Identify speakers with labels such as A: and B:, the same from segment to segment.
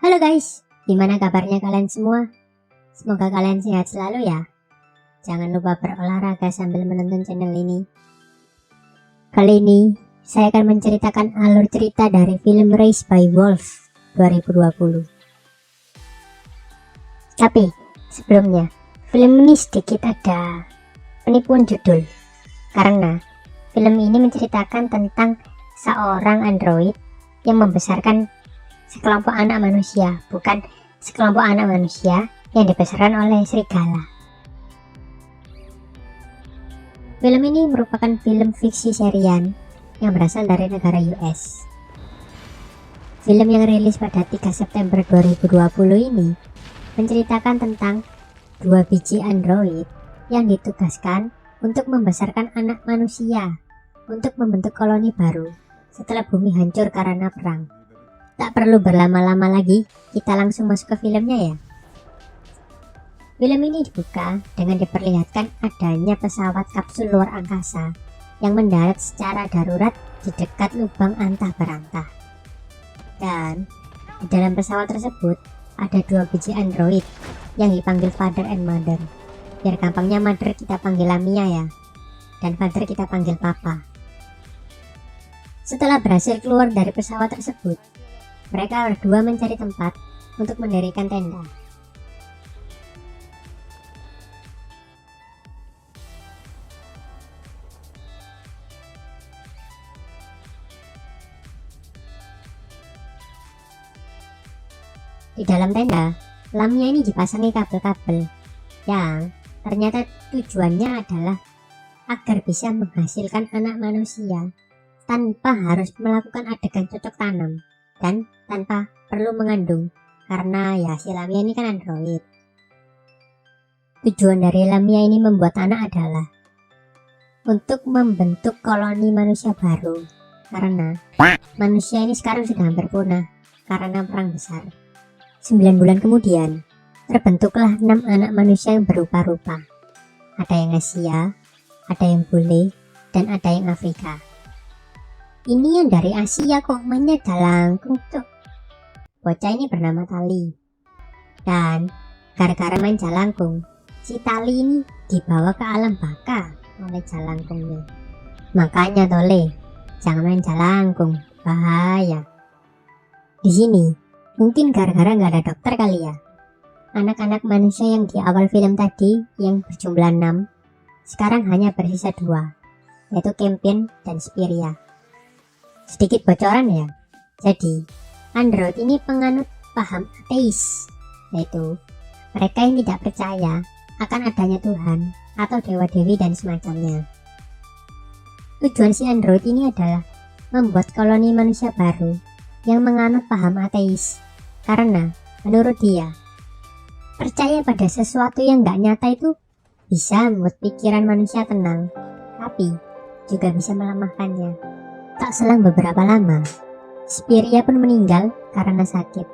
A: Halo guys, gimana kabarnya kalian semua? Semoga kalian sehat selalu ya. Jangan lupa berolahraga sambil menonton channel ini. Kali ini, saya akan menceritakan alur cerita dari film Raised by Wolves 2020. Tapi, sebelumnya, film ini sedikit ada penipuan judul. Karena, film ini menceritakan tentang seorang android yang membesarkan sekelompok anak manusia, bukan sekelompok anak manusia yang dibesarkan oleh serigala. Film ini merupakan film fiksi serian yang berasal dari negara US. Film yang rilis pada 3 September 2020 ini menceritakan tentang 2 biji android yang ditugaskan untuk membesarkan anak manusia untuk membentuk koloni baru setelah bumi hancur karena perang. Tak perlu berlama-lama lagi, kita langsung masuk ke filmnya ya. Film ini dibuka dengan diperlihatkan adanya pesawat kapsul luar angkasa yang mendarat secara darurat di dekat lubang antah berantah. Dan di dalam pesawat tersebut ada 2 biji android yang dipanggil Father and Mother. Biar gampangnya Mother kita panggil Lamia ya, dan Father kita panggil Papa. Setelah berhasil keluar dari pesawat tersebut, mereka berdua mencari tempat untuk mendirikan tenda. Di dalam tenda, Lamia ini dipasangi kabel-kabel yang ternyata tujuannya adalah agar bisa menghasilkan anak manusia tanpa harus melakukan adegan cocok tanam dan tanpa perlu mengandung, karena ya si Lamia ini kan android. Tujuan dari Lamia ini membuat anak adalah untuk membentuk koloni manusia baru, karena manusia ini sekarang sudah hampir punah karena perang besar. 9 bulan kemudian terbentuklah 6 anak manusia yang berupa-rupa. Ada yang Asia, ada yang bule, dan ada yang Afrika. Ini yang dari Asia kok mainnya jalangkung tuh. Bocah ini bernama Tali. Dan gara-gara main jalangkung, si Tali ini dibawa ke alam baka oleh jalangkungnya. Makanya Tole, jangan main jalangkung, bahaya. Di sini, mungkin gara-gara nggak ada dokter kali ya. Anak-anak manusia yang di awal film tadi yang berjumlah 6, sekarang hanya bersisa 2, yaitu Campion dan Spiria. Sedikit bocoran ya, jadi android ini penganut paham ateis, yaitu mereka yang tidak percaya akan adanya Tuhan atau dewa-dewi dan semacamnya. Tujuan si android ini adalah membuat koloni manusia baru yang menganut paham ateis, karena menurut dia, percaya pada sesuatu yang gak nyata itu bisa membuat pikiran manusia tenang, tapi juga bisa melemahkannya. Tak selang beberapa lama, Spiria pun meninggal karena sakit.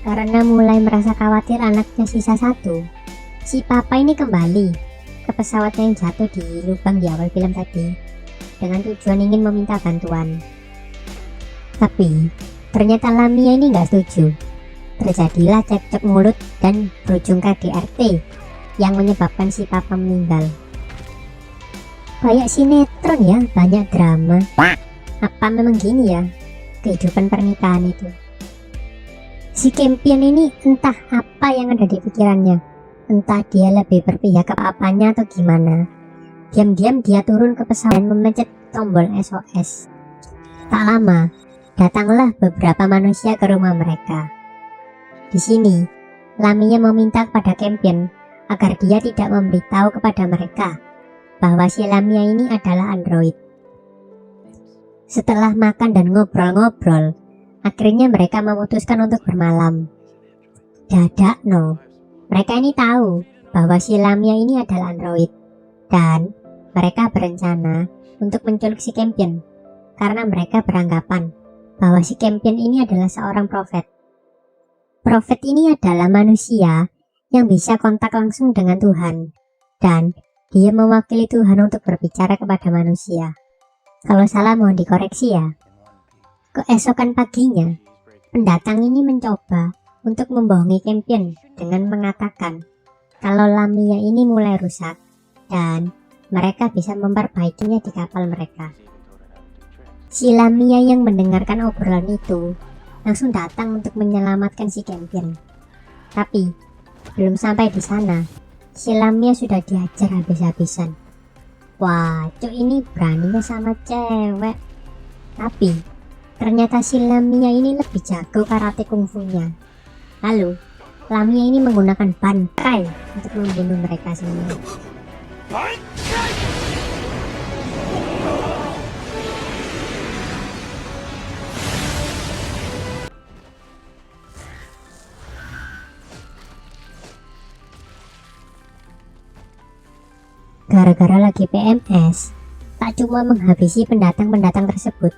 A: Karena mulai merasa khawatir anaknya sisa 1, si Papa ini kembali ke pesawat yang jatuh di lubang di awal film tadi dengan tujuan ingin meminta bantuan. Tapi ternyata Lamia ini nggak setuju. Terjadilah cekcok mulut dan berujung KDRT yang menyebabkan si Papa meninggal. Kayak sinetron ya, banyak drama. Apa memang gini ya kehidupan pernikahan itu? Si Campion ini entah apa yang ada di pikirannya. Entah dia lebih berpihak ke papanya atau gimana. Diam-diam dia turun ke pesawat dan memencet tombol SOS. Tak lama, datanglah beberapa manusia ke rumah mereka. Di sini, Lamia meminta kepada Campion agar dia tidak memberitahu kepada mereka bahwa si Lamia ini adalah android. Setelah makan dan ngobrol-ngobrol, akhirnya mereka memutuskan untuk bermalam. Dadak no, mereka ini tahu bahwa si Lamia ini adalah android, dan mereka berencana untuk menculik si Campion karena mereka beranggapan bahwa si Campion ini adalah seorang profet. Profet ini adalah manusia yang bisa kontak langsung dengan Tuhan, dan dia mewakili Tuhan untuk berbicara kepada manusia. Kalau salah mohon dikoreksi ya. Keesokan paginya, pendatang ini mencoba untuk membohongi Campion dengan mengatakan kalau Lamia ini mulai rusak dan mereka bisa memperbaikinya di kapal mereka. Si Lamia yang mendengarkan obrolan itu langsung datang untuk menyelamatkan si Campion. Tapi belum sampai di sana, si Lamia sudah diajar habis-habisan. Wah, cuk ini beraninya sama cewek. Tapi ternyata si Lamia ini lebih jago karate kungfunya. Lalu Lamia ini menggunakan bankai untuk membunuh mereka semua. Gara-gara lagi PMS, tak cuma menghabisi pendatang-pendatang tersebut,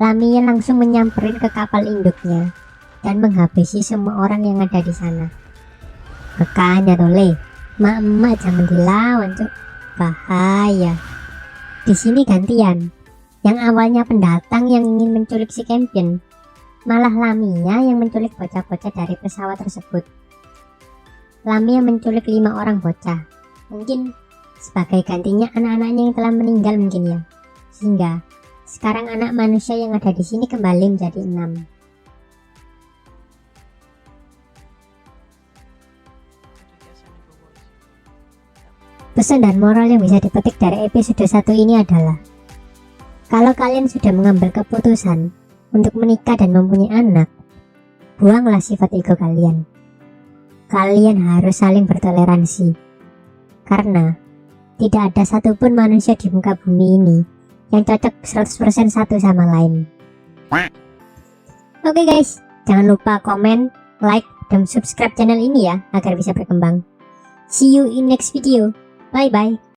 A: Lamia langsung menyamperin ke kapal induknya dan menghabisi semua orang yang ada di sana. Makanya tole, emak-emak jangan dilawan cuk, bahaya. Di sini gantian, yang awalnya pendatang yang ingin menculik si Campion, malah Lamia yang menculik bocah-bocah dari pesawat tersebut. Lamia menculik 5 orang bocah, mungkin sebagai gantinya anak-anaknya yang telah meninggal mungkin ya. Sehingga sekarang anak manusia yang ada di sini kembali menjadi 6. Pesan dan moral yang bisa dipetik dari episode 1 ini adalah, kalau kalian sudah mengambil keputusan untuk menikah dan mempunyai anak, buanglah sifat ego kalian. Kalian harus saling bertoleransi, karena tidak ada satupun manusia di muka bumi ini yang cocok 100% satu sama lain. Oke guys, jangan lupa komen, like, dan subscribe channel ini ya agar bisa berkembang. See you in next video. Bye bye.